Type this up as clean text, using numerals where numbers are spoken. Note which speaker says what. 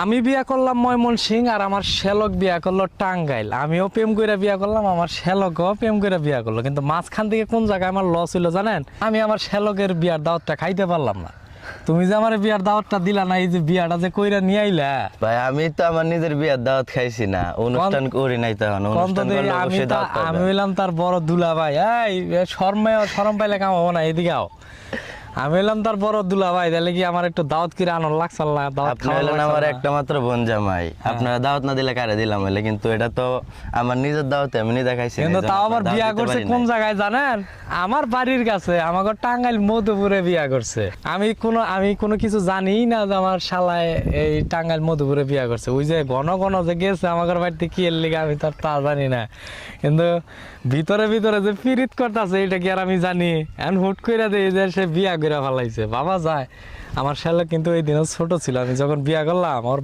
Speaker 1: আমি বিয়া করলাম ময়মনসিং আর আমার শ্যালক বিয়া করলো টাঙ্গাইল। আমিও প্রেম করে বিয়া করলাম, আমার শ্যালকও প্রেম করে বিয়া করলো, কিন্তু মাঝখান থেকে কোন জায়গায় আমার লস হইলো জানেন? আমি আমার শ্যালকের বিয়ার দাওয়াতটা খাইতে পারলাম না। তুমি যে আমার বিয়ার দাওয়াতটা দিলা না, এই যে বিয়াটা যে কইরা নিয়ে আইলা।
Speaker 2: ভাই আমি তো আমার নিজের বিয়ের দাওয়াত খাইছি না, অনুষ্ঠান করি নাই তখন। অনুষ্ঠান করলে অবশ্যই দাওয়াত
Speaker 1: আমি
Speaker 2: পাইবা।
Speaker 1: হইলাম তার বড় দুলা ভাই। এই শরম পাইলে কাম হবো না, এদিকে আও। আমি হইলাম তার বড় দুলা ভাই, তাহলে কি আমার একটু দাওয়াত করে আনন্দ লাগছে না? দাওয়াত
Speaker 2: আপনি
Speaker 1: খাওয়া
Speaker 2: হলেন
Speaker 1: লাগছে
Speaker 2: আমার
Speaker 1: না?
Speaker 2: একটা মাত্র বোন জামাই, আপনারা দাওয়াত না দিলে কারে দিলাম হলে? কিন্তু এটা তো আমার নিজের দাওয়াতে আমি নিজে খাইছি না,
Speaker 1: কিন্তু
Speaker 2: এজন্য
Speaker 1: তাও আবার
Speaker 2: আপনার
Speaker 1: বিয়া
Speaker 2: দাওয়াত দিতে
Speaker 1: করছে
Speaker 2: পারি
Speaker 1: কোন
Speaker 2: নাই।
Speaker 1: জায়গায় জানেন? আমার বাড়ির কাছে, আমাকে টাঙ্গাইল মধুপুরে বিয়া করছে। আমি কোনো কিছু জানি না যে আমার শালায় এই টাঙ্গাইল মধুপুরে বিয়া করছে। ওই যে ঘন ঘন যে গেছে আমাদের বাড়িতে কি এর লিগে আমি তার তা জানি না, কিন্তু ভিতরে ভিতরে যে পিরিত করতেছে এটা কি আর আমি জানি? এখন হুট করে দেই যে সে বিয়া করে ফেলাইছে। বাবা যায়, আমার শালা কিন্তু এই দিনও ছোট ছিল আমি যখন বিয়া করলাম। ওর